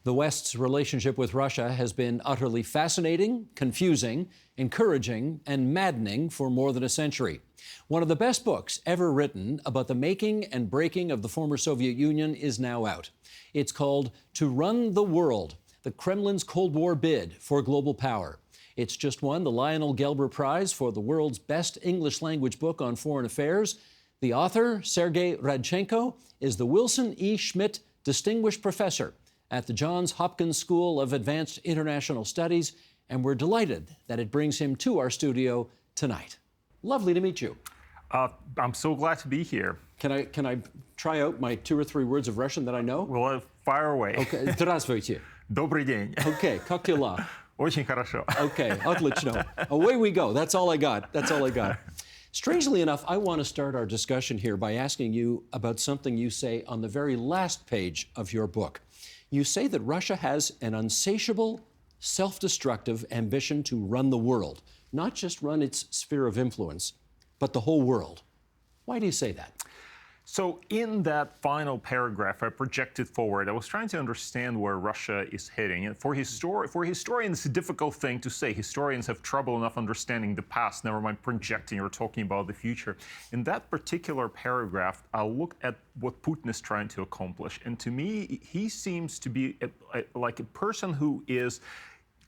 The West's relationship with Russia has been utterly fascinating, confusing, encouraging, and maddening for more than a century. One of the best books ever written about the making and breaking of the former Soviet Union is now out. It's called To Run the World, the Kremlin's Cold War Bid for Global Power. It's just won the Lionel Gelber Prize for the world's best English language book on foreign affairs. The author, Sergey Radchenko, is the Wilson E. Schmidt Distinguished Professor at the Johns Hopkins School of Advanced International Studies, and we're delighted that it brings him to our studio tonight. Lovely to meet you. I'm so glad to be here. Can I try out my 2 or 3 words of Russian that I know? Well, fire away. Okay. Здравствуйте. Добрый день. Okay. Как дела? Очень хорошо. Okay. Отлично. Away we go. That's all I got. That's all I got. Strangely enough, I want to start our discussion here by asking you about something you say on the very last page of your book. You say that Russia has an insatiable, self-destructive ambition to run the world, not just run its sphere of influence, but the whole world. Why do you say that? So in that final paragraph, I projected forward. I was trying to understand where Russia is heading. And for historians, it's a difficult thing to say. Historians have trouble enough understanding the past, never mind projecting or talking about the future. In that particular paragraph, I look at what Putin is trying to accomplish. And to me, he seems to be like a person who is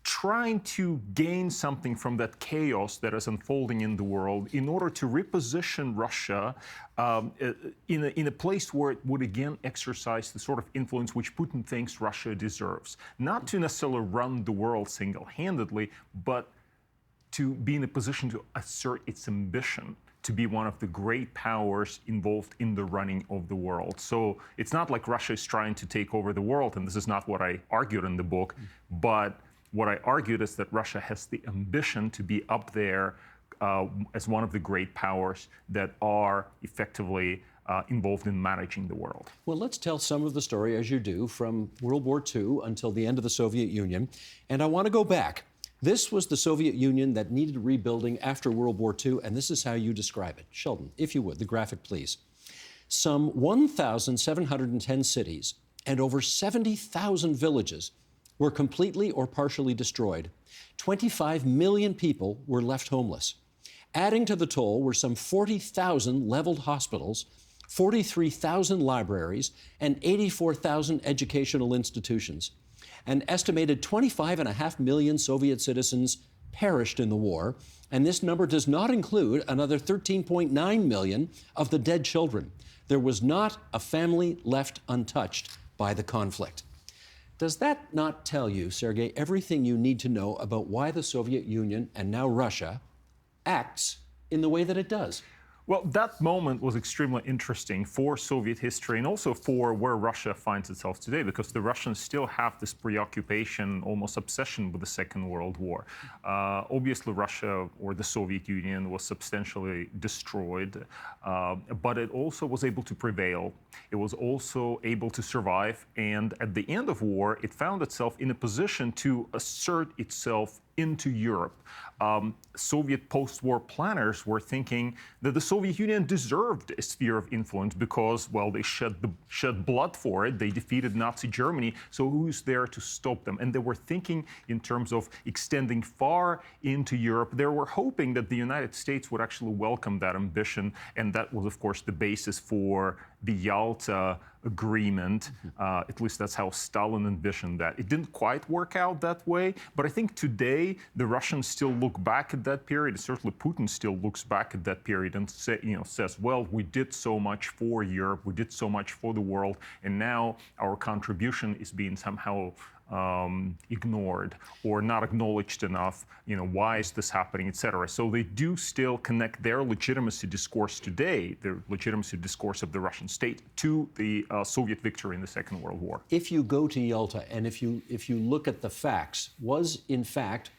trying to gain something from that chaos that is unfolding in the world in order to reposition Russia in a place where it would again exercise the sort of influence which Putin thinks Russia deserves. Not to necessarily run the world single-handedly, but to be in a position to assert its ambition to be one of the great powers involved in the running of the world. So it's not like Russia is trying to take over the world, and this is not what I argued in the book, but what I argued is that Russia has the ambition to be up there as one of the great powers that are effectively involved in managing the world. Well, let's tell some of the story, as you do, from World War II until the end of the Soviet Union. And I want to go back. This was the Soviet Union that needed rebuilding after World War II, and this is how you describe it. Sheldon, if you would, the graphic, please. Some 1,710 cities and over 70,000 villages were completely or partially destroyed. 25 million people were left homeless. Adding to the toll were some 40,000 leveled hospitals, 43,000 libraries, and 84,000 educational institutions. An estimated 25.5 million Soviet citizens perished in the war, and this number does not include another 13.9 million of the dead children. There was not a family left untouched by the conflict. Does that not tell you, Sergey, everything you need to know about why the Soviet Union, and now Russia, acts in the way that it does? Well, that moment was extremely interesting for Soviet history and also for where Russia finds itself today, because the Russians still have this preoccupation, almost obsession with the Second World War. Obviously, Russia or the Soviet Union was substantially destroyed, but it also was able to prevail. It was also able to survive. And at the end of war, it found itself in a position to assert itself into Europe. Soviet post-war planners were thinking that the Soviet Union deserved a sphere of influence because, well, they shed blood for it. They defeated Nazi Germany. So who's there to stop them? And they were thinking in terms of extending far into Europe. They were hoping that the United States would actually welcome that ambition. And that was, of course, the basis for the Yalta Agreement. At least that's how Stalin envisioned that. It didn't quite work out that way, but I think today the Russians still look back at that period. Certainly Putin still looks back at that period and says, well, we did so much for Europe, we did so much for the world, and now our contribution is being somehow ignored or not acknowledged enough. Why is this happening, etc. So they do still connect their legitimacy discourse today, the legitimacy discourse of the Russian state, to the Soviet victory in the Second World War. If you go to Yalta and if you look at the facts, was in fact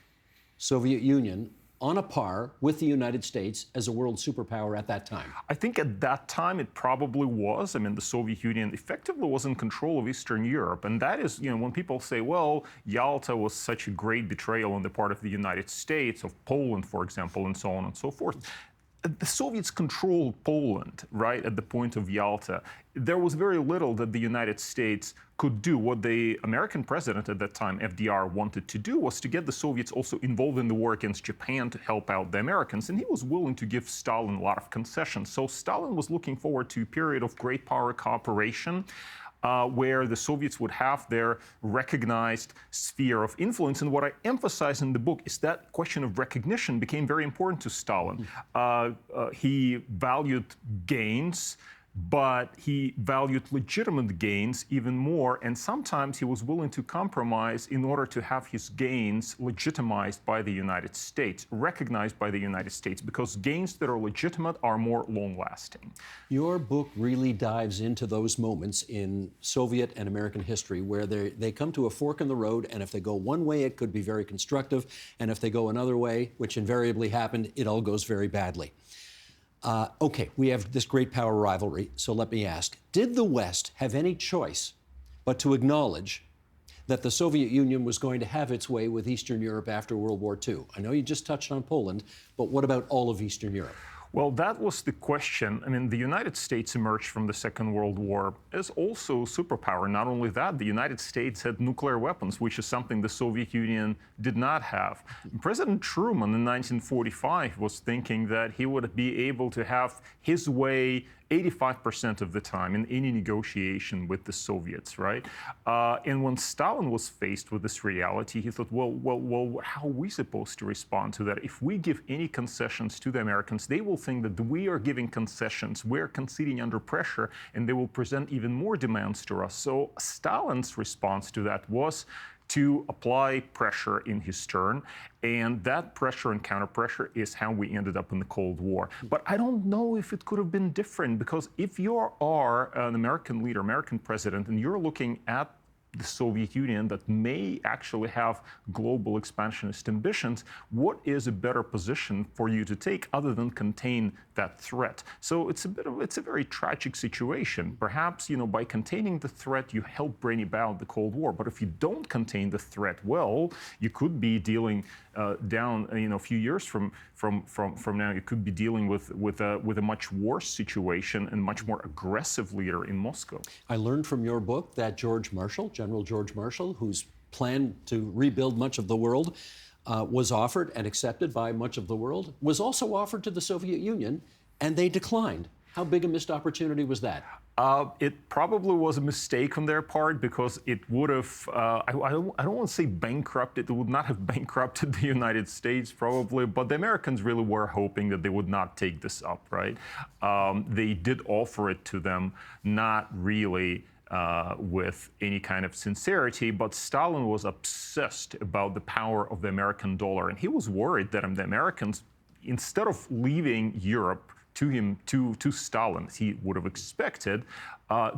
Soviet Union on a par with the United States as a world superpower at that time? I think at that time it probably was. I mean, the Soviet Union effectively was in control of Eastern Europe. And that is, when people say, well, Yalta was such a great betrayal on the part of the United States, of Poland, for example, and so on and so forth. the Soviets controlled Poland, right, at the point of Yalta. There was very little that the United States could do. What the American president at that time, FDR, wanted to do was to get the Soviets also involved in the war against Japan to help out the Americans. And he was willing to give Stalin a lot of concessions. So Stalin was looking forward to a period of great power cooperation, where the Soviets would have their recognized sphere of influence. And what I emphasize in the book is that question of recognition became very important to Stalin. He valued gains, but he valued legitimate gains even more, and sometimes he was willing to compromise in order to have his gains legitimized by the United States, recognized by the United States, because gains that are legitimate are more long-lasting. Your book really dives into those moments in Soviet and American history where they come to a fork in the road, and if they go one way, it could be very constructive, and if they go another way, which invariably happened, it all goes very badly. Okay, we have this great power rivalry, so let me ask, did the West have any choice but to acknowledge that the Soviet Union was going to have its way with Eastern Europe after World War II? I know you just touched on Poland, but what about all of Eastern Europe? Well, that was the question. I mean, the United States emerged from the Second World War as also a superpower. Not only that, the United States had nuclear weapons, which is something the Soviet Union did not have. President Truman in 1945 was thinking that he would be able to have his way 85% of the time in any negotiation with the Soviets, right? And when Stalin was faced with this reality, he thought, well, how are we supposed to respond to that? If we give any concessions to the Americans, they will think that we are giving concessions, we're conceding under pressure, and they will present even more demands to us. So Stalin's response to that was to apply pressure in his turn. And that pressure and counter-pressure is how we ended up in the Cold War. But I don't know if it could have been different, because if you are an American leader, American president, and you're looking at the Soviet Union that may actually have global expansionist ambitions, what is a better position for you to take other than contain that threat? So it's a very tragic situation. Perhaps, by containing the threat, you help bring about the Cold War. But if you don't contain the threat, well, you could be dealing down, a few years from now, you could be dealing with a much worse situation and much more aggressive leader in Moscow. I learned from your book that General George Marshall, whose plan to rebuild much of the world was offered and accepted by much of the world, was also offered to the Soviet Union, and they declined. How big a missed opportunity was that? It probably was a mistake on their part, because it would have, I don't want to say bankrupted, it would not have bankrupted the United States probably, but the Americans really were hoping that they would not take this up, right? They did offer it to them, not really with any kind of sincerity, but Stalin was obsessed about the power of the American dollar, and he was worried that the Americans, instead of leaving Europe to Stalin, he would have expected,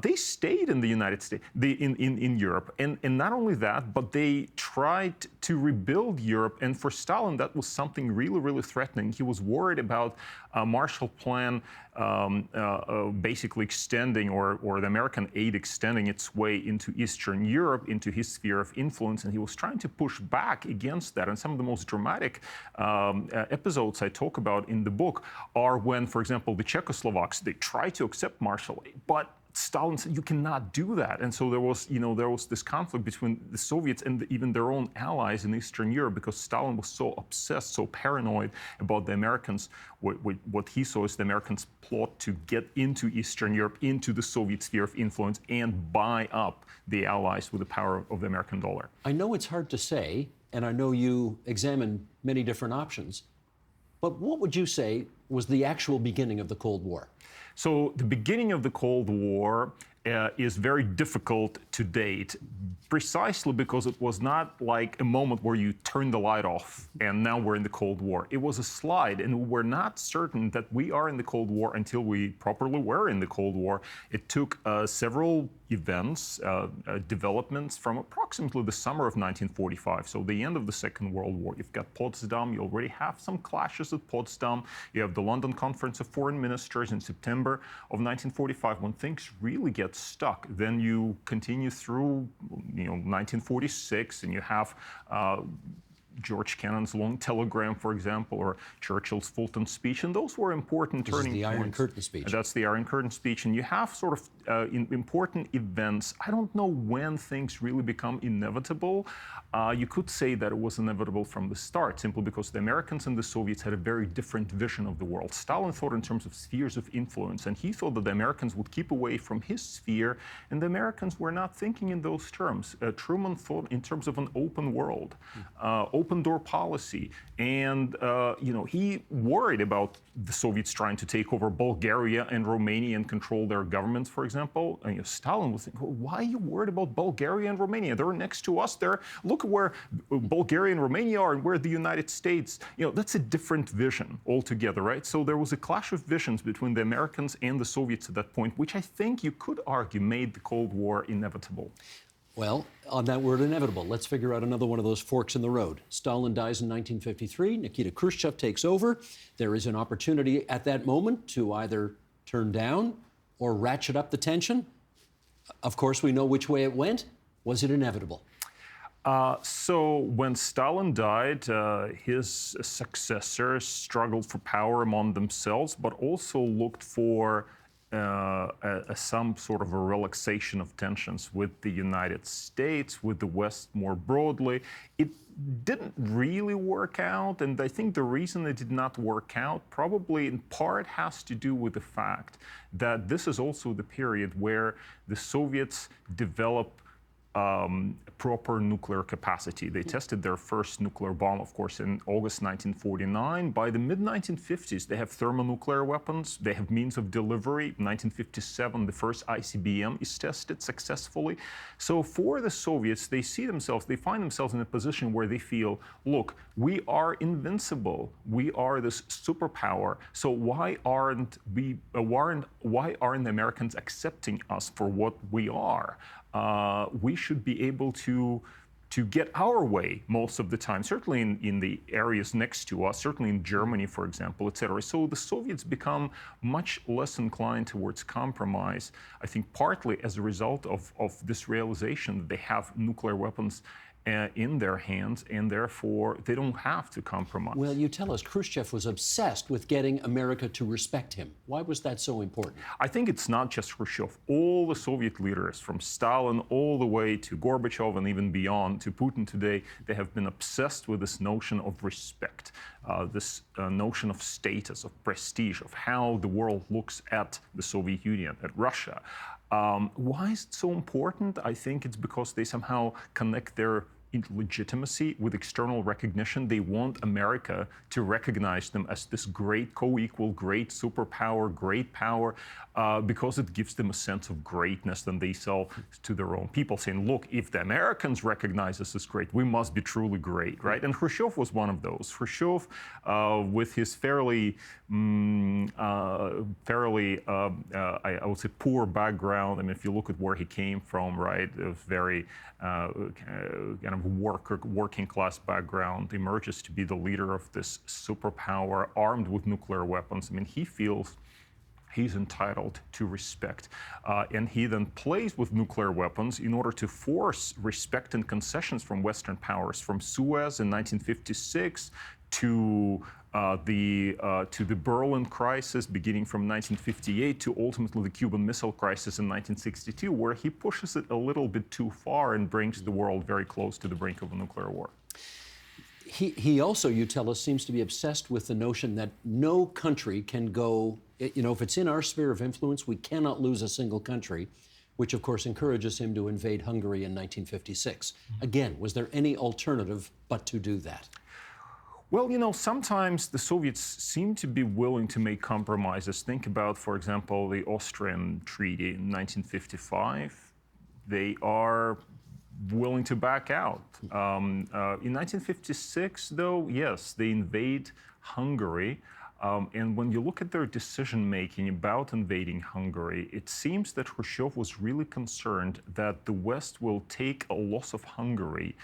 they stayed in the United States, in Europe. And not only that, but they tried to rebuild Europe. And for Stalin, that was something really, really threatening. He was worried about a Marshall Plan basically extending, or the American aid extending its way into Eastern Europe, into his sphere of influence. And he was trying to push back against that. And some of the most dramatic episodes I talk about in the book are when, for example, the Czechoslovaks, they tried to accept Marshall aid, but Stalin said, you cannot do that. And so there was this conflict between the Soviets and even their own allies in Eastern Europe, because Stalin was so obsessed, so paranoid about the Americans, what he saw as the Americans' plot to get into Eastern Europe, into the Soviet sphere of influence, and buy up the allies with the power of the American dollar. I know it's hard to say, and I know you examine many different options, but what would you say was the actual beginning of the Cold War? So the beginning of the Cold War is very difficult to date, precisely because it was not like a moment where you turn the light off and now we're in the Cold War. It was a slide, and we're not certain that we are in the Cold War until we properly were in the Cold War. It took several events, developments from approximately the summer of 1945, so the end of the Second World War. You've got Potsdam, you already have some clashes at Potsdam. You have the London Conference of Foreign Ministers in September of 1945, when things really get stuck. Then you continue through 1946, and you have George Kennan's long telegram, for example, or Churchill's Fulton speech, and those were important turning points. This is the Iron Curtain speech. That's the Iron Curtain speech, and you have sort of important events. I don't know when things really become inevitable. You could say that it was inevitable from the start, simply because the Americans and the Soviets had a very different vision of the world. Stalin thought in terms of spheres of influence, and he thought that the Americans would keep away from his sphere, and the Americans were not thinking in those terms. Truman thought in terms of an open world, open door policy, and he worried about the Soviets trying to take over Bulgaria and Romania and control their governments, for example. And, Stalin was thinking, well, why are you worried about Bulgaria and Romania? They're next to us. Look where Bulgaria and Romania are, and where the United States. That's a different vision altogether, right? So there was a clash of visions between the Americans and the Soviets at that point, which I think you could argue made the Cold War inevitable. Well, on that word inevitable, let's figure out another one of those forks in the road. Stalin dies in 1953. Nikita Khrushchev takes over. There is an opportunity at that moment to either turn down or ratchet up the tension. Of course, we know which way it went. Was it inevitable? So when Stalin died, his successors struggled for power among themselves, but also looked for some sort of a relaxation of tensions with the United States, with the West more broadly. It didn't really work out, and I think the reason it did not work out probably in part has to do with the fact that this is also the period where the Soviets develop proper nuclear capacity. They tested their first nuclear bomb, of course, in August 1949. By the mid-1950s, they have thermonuclear weapons. They have means of delivery. 1957, the first ICBM is tested successfully. So for the Soviets, they find themselves in a position where they feel, look, we are invincible. We are this superpower. So why aren't the Americans accepting us for what we are? We should be able to get our way most of the time, certainly in the areas next to us, certainly in Germany, for example, et cetera. So the Soviets become much less inclined towards compromise, I think partly as a result of this realization that they have nuclear weapons in their hands, and therefore they don't have to compromise. Well, you tell us Khrushchev was obsessed with getting America to respect him. Why was that so important? I think it's not just Khrushchev. All the Soviet leaders, from Stalin all the way to Gorbachev and even beyond to Putin today, they have been obsessed with this notion of respect, this notion of status, of prestige, of how the world looks at the Soviet Union, at Russia. Why is it so important? I think it's because they somehow connect their legitimacy with external recognition. They want America to recognize them as this great co-equal, great superpower, great power, because it gives them a sense of greatness that they sell to their own people, saying, look, if the Americans recognize us as great, we must be truly great, right? And Khrushchev was one of those. Khrushchev, with his fairly, I would say, poor background. I mean, if you look at where he came from, right, it was very kind of working class background, emerges to be the leader of this superpower armed with nuclear weapons. I mean, he feels he's entitled to respect. And he then plays with nuclear weapons in order to force respect and concessions from Western powers, from Suez in 1956 to the Berlin crisis beginning from 1958 to ultimately the Cuban Missile Crisis in 1962, where he pushes it a little bit too far and brings the world very close to the brink of a nuclear war. He also, you tell us, seems to be obsessed with the notion that no country can go, if it's in our sphere of influence, we cannot lose a single country, which of course encourages him to invade Hungary in 1956. Again, was there any alternative but to do that? Well, sometimes the Soviets seem to be willing to make compromises. Think about, for example, the Austrian Treaty in 1955. They are willing to back out. In 1956, though, yes, they invade Hungary. And when you look at their decision-making about invading Hungary, it seems that Khrushchev was really concerned that the West will take a loss of Hungary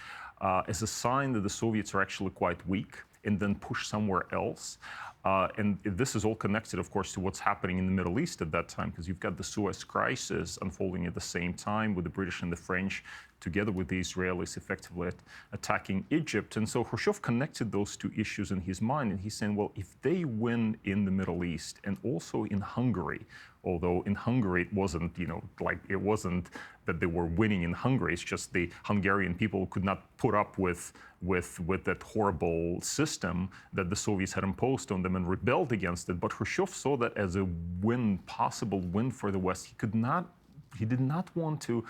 as a sign that the Soviets are actually quite weak, and then push somewhere else. And this is all connected, of course, to what's happening in the Middle East at that time, because you've got the Suez Crisis unfolding at the same time with the British and the French together with the Israelis, effectively attacking Egypt. And so Khrushchev connected those two issues in his mind, and he's saying, well, if they win in the Middle East and also in Hungary, although in Hungary it wasn't, it wasn't that they were winning in Hungary, it's just the Hungarian people could not put up with that horrible system that the Soviets had imposed on them and rebelled against it. But Khrushchev saw that as a possible win for the West. He did not want to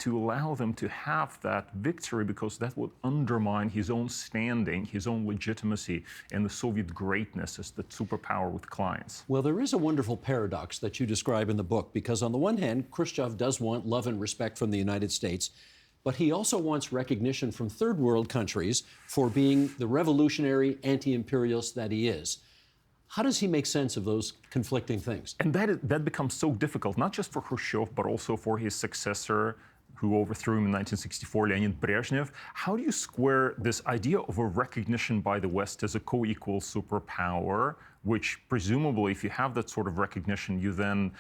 allow them to have that victory, because that would undermine his own standing, his own legitimacy, and the Soviet greatness as the superpower with clients. Well, there is a wonderful paradox that you describe in the book, because on the one hand, Khrushchev does want love and respect from the United States, but he also wants recognition from third world countries for being the revolutionary anti-imperialist that he is. How does he make sense of those conflicting things? And that becomes so difficult, not just for Khrushchev, but also for his successor, who overthrew him in 1964, Leonid Brezhnev. How do you square this idea of a recognition by the West as a co-equal superpower, which presumably, if you have that sort of recognition, you then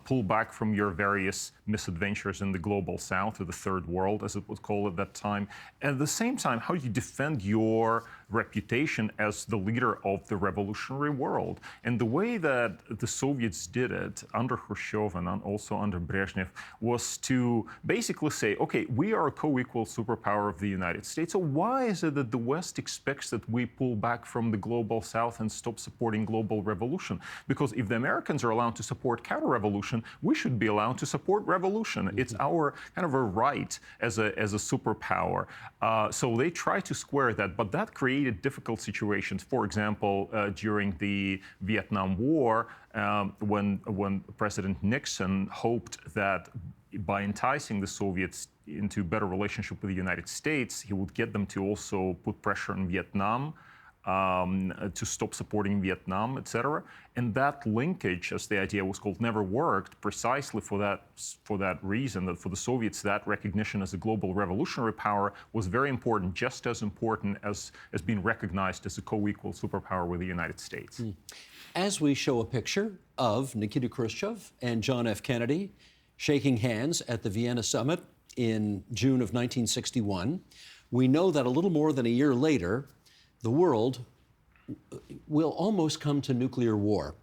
pull back from your various misadventures in the global South, or the third world, as it was called at that time. And at the same time, how do you defend your reputation as the leader of the revolutionary world? And the way that the Soviets did it under Khrushchev and also under Brezhnev was to basically say, okay, we are a co-equal superpower of the United States, so why is it that the West expects that we pull back from the global South and stop supporting global revolution? Because if the Americans are allowed to support counter-revolution, we should be allowed to support revolution. It's our kind of a right as a superpower. So they try to square that, but that created difficult situations. For example, during the Vietnam War, when President Nixon hoped that by enticing the Soviets into a better relationship with the United States, he would get them to also put pressure on Vietnam, to stop supporting Vietnam, etc. And that linkage, as the idea was called, never worked, precisely for that reason, that for the Soviets, that recognition as a global revolutionary power was very important, just as important as being recognized as a co-equal superpower with the United States. As we show a picture of Nikita Khrushchev and John F. Kennedy shaking hands at the Vienna summit in June of 1961, we know that a little more than a year later, the world will almost come to nuclear war.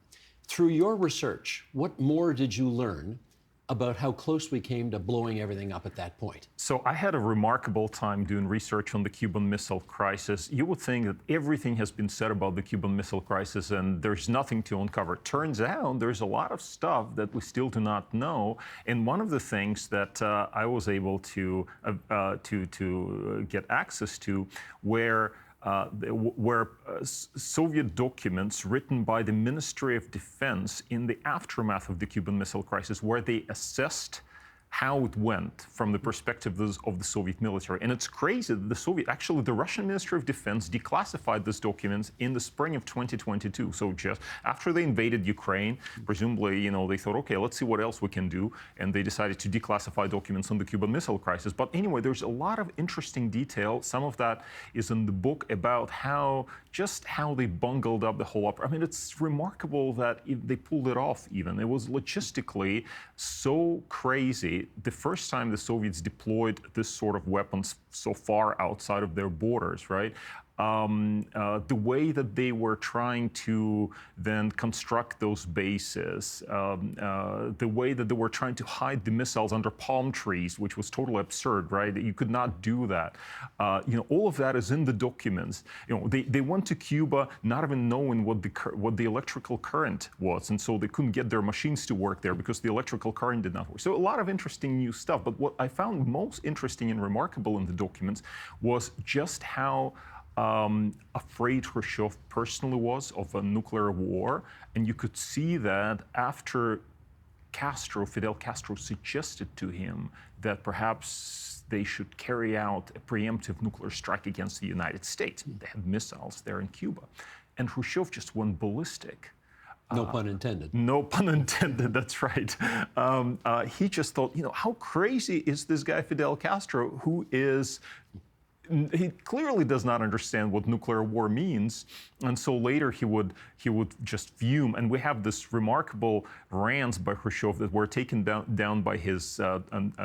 Through your research, what more did you learn about how close we came to blowing everything up at that point? So I had a remarkable time doing research on the Cuban Missile Crisis. You would think that everything has been said about the Cuban Missile Crisis and there's nothing to uncover. Turns out there's a lot of stuff that we still do not know. And one of the things that I was able to get access to were Soviet documents written by the Ministry of Defense in the aftermath of the Cuban Missile Crisis, where they assessed how it went from the perspective of the Soviet military. And it's crazy that the Russian Ministry of Defense declassified these documents in the spring of 2022. So just after they invaded Ukraine, presumably, they thought, okay, let's see what else we can do. And they decided to declassify documents on the Cuban Missile Crisis. But anyway, there's a lot of interesting detail. Some of that is in the book about how they bungled up the whole operation. I mean, it's remarkable that they pulled it off even. It was logistically so crazy. The first time the Soviets deployed this sort of weapons so far outside of their borders, right? The way that they were trying to then construct those bases, the way that they were trying to hide the missiles under palm trees, which was totally absurd, right? You could not do that. All of that is in the documents. They went to Cuba not even knowing what the electrical current was, and so they couldn't get their machines to work there because the electrical current did not work. So a lot of interesting new stuff. But what I found most interesting and remarkable in the documents was just how afraid Khrushchev personally was of a nuclear war. And you could see that after Fidel Castro suggested to him that perhaps they should carry out a preemptive nuclear strike against the United States. They had missiles there in Cuba. And Khrushchev just went ballistic. No pun intended. No pun intended, that's right. He just thought, how crazy is this guy Fidel Castro, who is he clearly does not understand what nuclear war means, and so later he would just fume. And we have this remarkable rants by Khrushchev that were taken down by his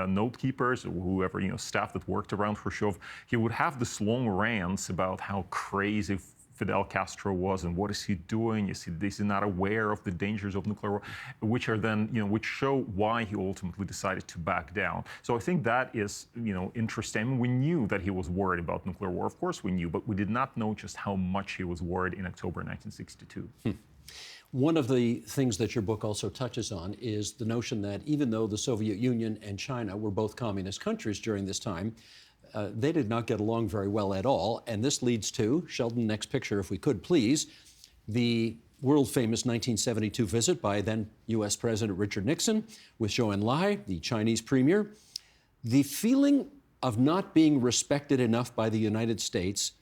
note keepers, or whoever, staff that worked around Khrushchev. He would have this long rants about how crazy Fidel Castro was and what is he doing? Is he not aware of the dangers of nuclear war? Which are then, which show why he ultimately decided to back down. So I think that is, interesting. I mean, we knew that he was worried about nuclear war. Of course we knew, but we did not know just how much he was worried in October 1962. One of the things that your book also touches on is the notion that even though the Soviet Union and China were both communist countries during this time, they did not get along very well at all. And this leads to, Sheldon, next picture, if we could, please, the world-famous 1972 visit by then U.S. President Richard Nixon with Zhou Enlai, the Chinese premier. The feeling of not being respected enough by the United States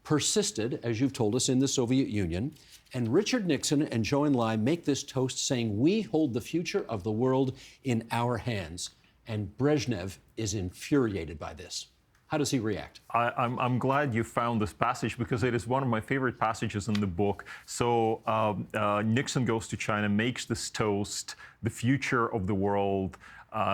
persisted, as you've told us, in the Soviet Union. And Richard Nixon and Zhou Enlai make this toast saying, "We hold the future of the world in our hands." And Brezhnev is infuriated by this. How does he react? I'm glad you found this passage because it is one of my favorite passages in the book. So Nixon goes to China, makes this toast, the future of the world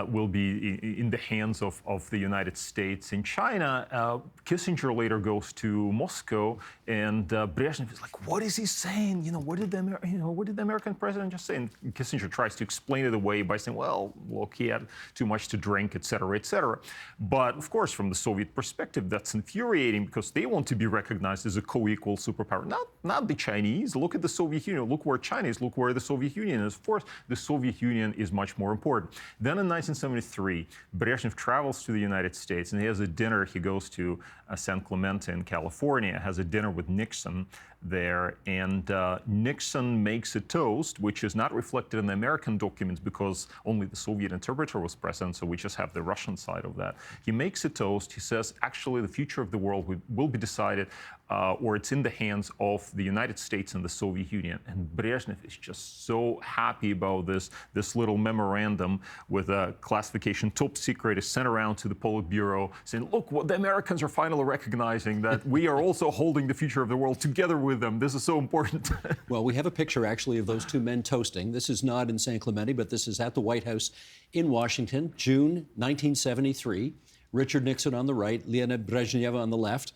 will be in the hands of the United States. In China, Kissinger later goes to Moscow, and Brezhnev is like, "What is he saying? What did the American president just say?" And Kissinger tries to explain it away by saying, "Well, look, he had too much to drink, et cetera, et cetera." But of course, from the Soviet perspective, that's infuriating because they want to be recognized as a co-equal superpower. Not the Chinese. Look at the Soviet Union. Look where China is. Look where the Soviet Union is. Of course, the Soviet Union is much more important. Then in 1973, Brezhnev travels to the United States and he has a dinner. He goes to San Clemente in California, has a dinner with Nixon there, and Nixon makes a toast, which is not reflected in the American documents because only the Soviet interpreter was present, so we just have the Russian side of that. He makes a toast. He says, actually, the future of the world will be decided, or it's in the hands of the United States and the Soviet Union. And Brezhnev is just so happy about this little memorandum with a classification top secret is sent around to the Politburo saying, look, what the Americans are finally recognizing that we are also holding the future of the world together with them. This is so important. Well, we have a picture actually of those two men toasting. This is not in San Clemente, but this is at the White House in Washington, June 1973. Richard Nixon on the right, Leonid Brezhnev on the left.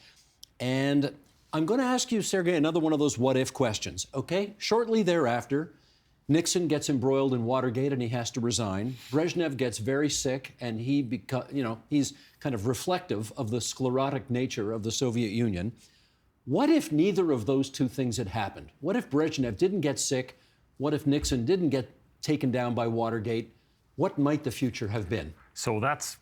And I'm going to ask you, Sergey, another one of those what-if questions, okay? Shortly thereafter, Nixon gets embroiled in Watergate and he has to resign. Brezhnev gets very sick and he's kind of reflective of the sclerotic nature of the Soviet Union. What if neither of those two things had happened? What if Brezhnev didn't get sick? What if Nixon didn't get taken down by Watergate? What might the future have been? So that's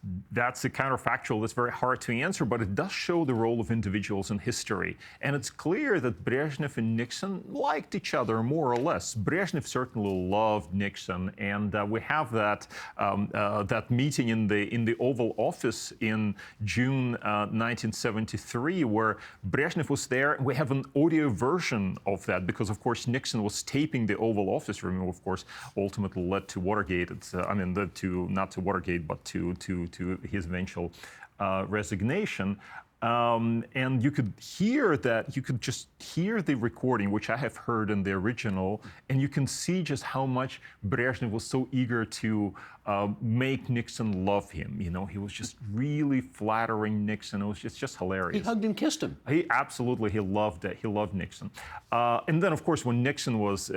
a counterfactual that's very hard to answer, but it does show the role of individuals in history. And it's clear that Brezhnev and Nixon liked each other more or less. Brezhnev certainly loved Nixon, and we have that meeting in the Oval Office in June 1973, where Brezhnev was there. We have an audio version of that because, of course, Nixon was taping the Oval Office room, of course, ultimately led to Watergate. Not to Watergate, but to his eventual resignation. And you could hear that, you could just hear the recording, which I have heard in the original, and you can see just how much Brezhnev was so eager to make Nixon love him. He was just really flattering Nixon. It was just hilarious. He hugged and kissed him. He loved it. He loved Nixon. And then, of course, when Nixon was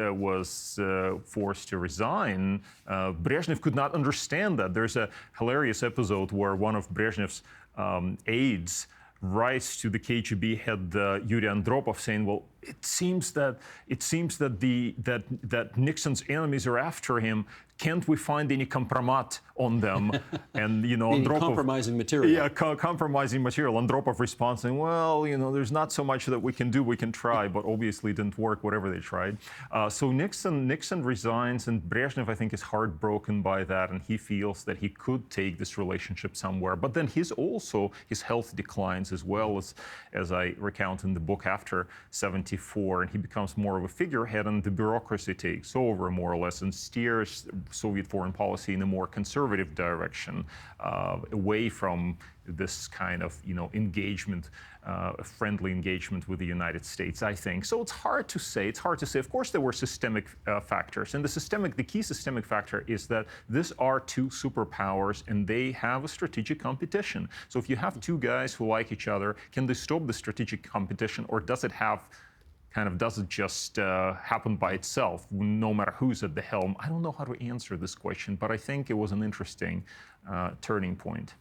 forced to resign, Brezhnev could not understand that. There's a hilarious episode where one of Brezhnev's aides writes to the KGB head Yuri Andropov saying, "Well, it seems that Nixon's enemies are after him. Can't we find any compromat on them?" And Andropov, compromising material. Yeah, compromising material. Andropov responds saying, "Well, there's not so much that we can do. We can try, but obviously it didn't work. Whatever they tried." So Nixon resigns, and Brezhnev, I think, is heartbroken by that, and he feels that he could take this relationship somewhere. But then his health declines as well as I recount in the book after 1974, and he becomes more of a figurehead, and the bureaucracy takes over more or less and steers Soviet foreign policy in a more conservative direction, away from this kind of engagement, friendly engagement with the United States, I think. So it's hard to say. It's hard to say. Of course, there were systemic factors, and the key systemic factor is that these are two superpowers, and they have a strategic competition. So if you have two guys who like each other, can they stop the strategic competition, or does it just happen by itself, no matter who's at the helm? I don't know how to answer this question, but I think it was an interesting turning point.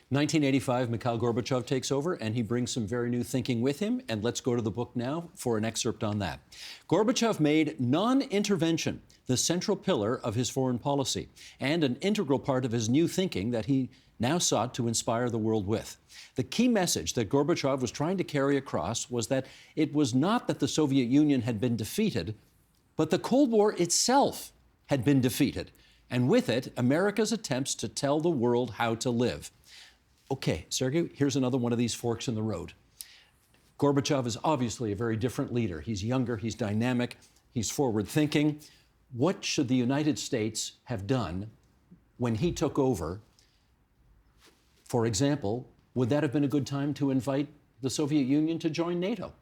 1985, Mikhail Gorbachev takes over, and he brings some very new thinking with him. And let's go to the book now for an excerpt on that. Gorbachev made non-intervention the central pillar of his foreign policy and an integral part of his new thinking that he now sought to inspire the world with. The key message that Gorbachev was trying to carry across was that it was not that the Soviet Union had been defeated, but the Cold War itself had been defeated, and with it, America's attempts to tell the world how to live. Okay, Sergey, here's another one of these forks in the road. Gorbachev is obviously a very different leader. He's younger, he's dynamic, he's forward-thinking. What should the United States have done when he took over? For example, would that have been a good time to invite the Soviet Union to join NATO?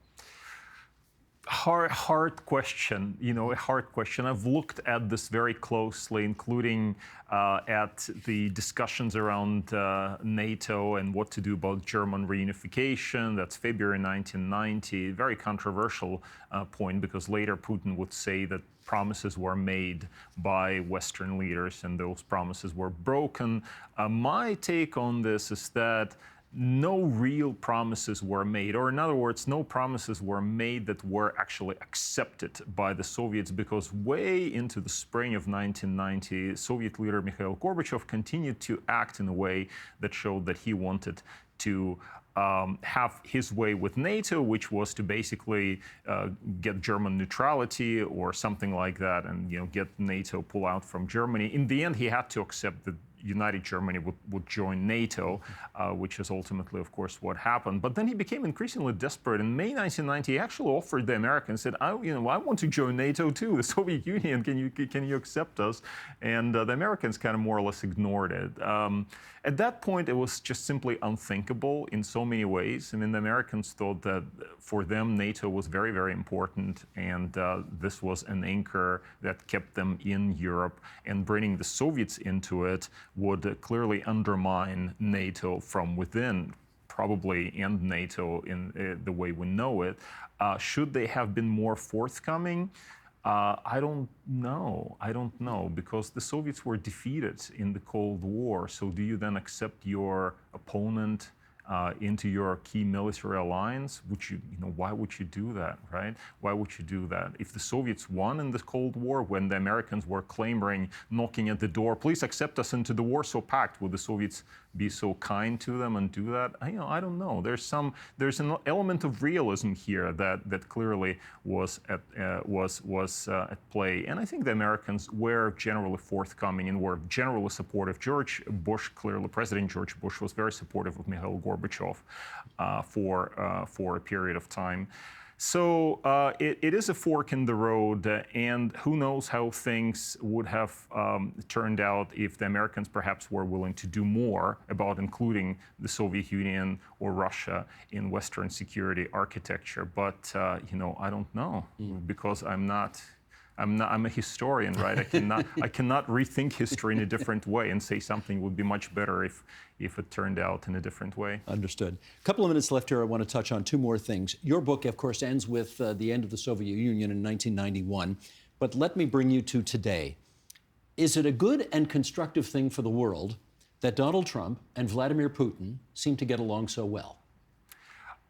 Hard question, a hard question. I've looked at this very closely, including at the discussions around NATO and what to do about German reunification. That's February 1990, very controversial point, because later Putin would say that promises were made by Western leaders and those promises were broken. My take on this is that no real promises were made, or in other words, no promises were made that were actually accepted by the Soviets, because way into the spring of 1990, Soviet leader Mikhail Gorbachev continued to act in a way that showed that he wanted to have his way with NATO, which was to basically get German neutrality or something like that, and get NATO pull out from Germany. In the end, he had to accept that United Germany would join NATO, which is ultimately, of course, what happened. But then he became increasingly desperate. In May 1990, he actually offered the Americans, said, I want to join NATO too, the Soviet Union, can you accept us? And the Americans kind of more or less ignored it. At that point, it was just simply unthinkable in so many ways. I mean, the Americans thought that for them, NATO was very, very important, and this was an anchor that kept them in Europe, and bringing the Soviets into it would clearly undermine NATO from within, probably end NATO in the way we know it. Should they have been more forthcoming? I don't know, because the Soviets were defeated in the Cold War. So do you then accept your opponent into your key military alliance? Why would you do that, right? Why would you do that? If the Soviets won in the Cold War, when the Americans were clamoring, knocking at the door, please accept us into the Warsaw Pact, would the Soviets be so kind to them and do that? I don't know. There's an element of realism here that clearly was at play, and I think the Americans were generally forthcoming and were generally supportive. President George Bush was very supportive of Mikhail Gorbachev for a period of time. So it is a fork in the road, and who knows how things would have turned out if the Americans perhaps were willing to do more about including the Soviet Union or Russia in Western security architecture. But I don't know, because I'm a historian, right? I cannot rethink history in a different way and say something would be much better if it turned out in a different way. Understood. A couple of minutes left here. I want to touch on two more things. Your book, of course, ends with the end of the Soviet Union in 1991. But let me bring you to today. Is it a good and constructive thing for the world that Donald Trump and Vladimir Putin seem to get along so well?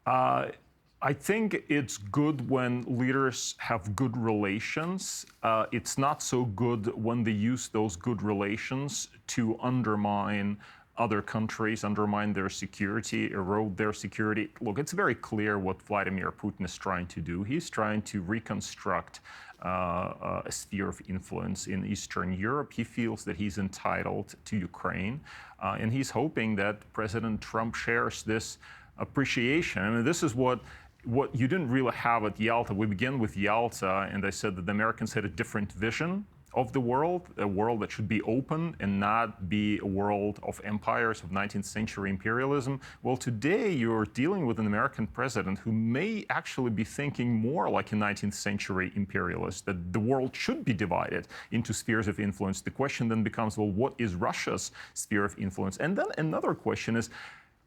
I think it's good when leaders have good relations. It's not so good when they use those good relations to undermine other countries, undermine their security, erode their security. Look, it's very clear what Vladimir Putin is trying to do. He's trying to reconstruct a sphere of influence in Eastern Europe. He feels that he's entitled to Ukraine, and he's hoping that President Trump shares this appreciation. I mean, this is what you didn't really have at Yalta. We began with Yalta, and I said that the Americans had a different vision of the world, a world that should be open and not be a world of empires, of 19th century imperialism. Well, today you're dealing with an American president who may actually be thinking more like a 19th century imperialist, that the world should be divided into spheres of influence. The question then becomes, well, what is Russia's sphere of influence? And then another question is,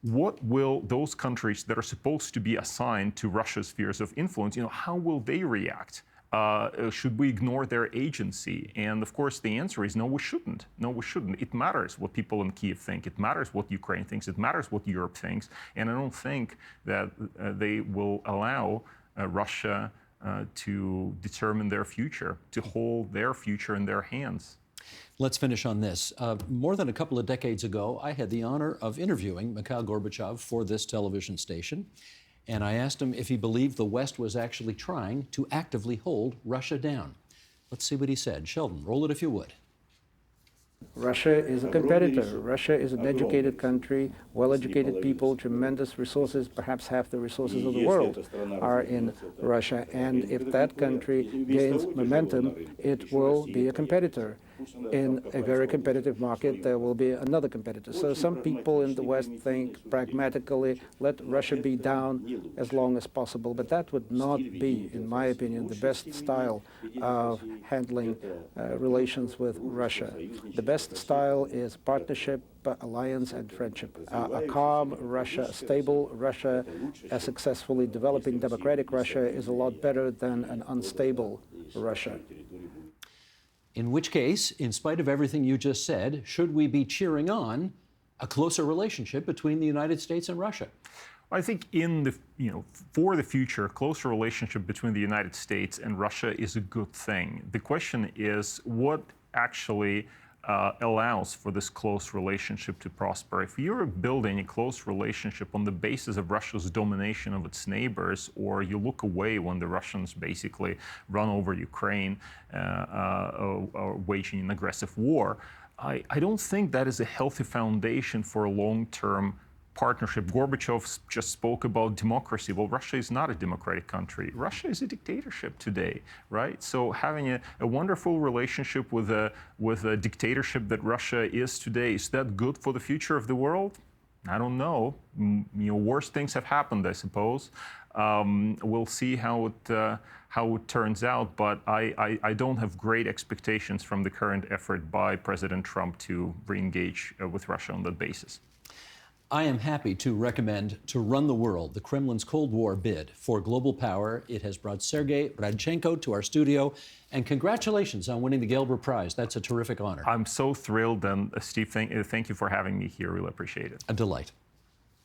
what will those countries that are supposed to be assigned to Russia's spheres of influence, how will they react? Should we ignore their agency? And of course, the answer is no, we shouldn't. No, we shouldn't. It matters what people in Kiev think. It matters what Ukraine thinks. It matters what Europe thinks. And I don't think that they will allow Russia to determine their future, to hold their future in their hands. Let's finish on this. More than a couple of decades ago, I had the honor of interviewing Mikhail Gorbachev for this television station. And I asked him if he believed the West was actually trying to actively hold Russia down. Let's see what he said. Sheldon, roll it if you would. Russia is a competitor. Russia is an educated country, well-educated people, tremendous resources, perhaps half the resources of the world are in Russia. And if that country gains momentum, it will be a competitor. In a very competitive market, there will be another competitor. So some people in the West think pragmatically, let Russia be down as long as possible. But that would not be, in my opinion, the best style of handling relations with Russia. The best style is partnership, alliance, and friendship. A calm Russia, a stable Russia, a successfully developing democratic Russia is a lot better than an unstable Russia. In which case, in spite of everything you just said, should we be cheering on a closer relationship between the United States and Russia? I think for the future, a closer relationship between the United States and Russia is a good thing. The question is what actually allows for this close relationship to prosper. If you're building a close relationship on the basis of Russia's domination of its neighbors, or you look away when the Russians basically run over Ukraine or waging an aggressive war, I don't think that is a healthy foundation for a long-term partnership. Gorbachev just spoke about democracy. Well, Russia is not a democratic country. Russia is a dictatorship today, right? So having a wonderful relationship with a dictatorship that Russia is today, is that good for the future of the world? I don't know. Worse things have happened, I suppose. We'll see how it turns out, but I don't have great expectations from the current effort by President Trump to re-engage with Russia on that basis. I am happy to recommend To Run the World, the Kremlin's Cold War bid for global power. It has brought Sergey Radchenko to our studio. And congratulations on winning the Gelber Prize. That's a terrific honor. I'm so thrilled. And Steve, thank you for having me here. Really appreciate it. A delight.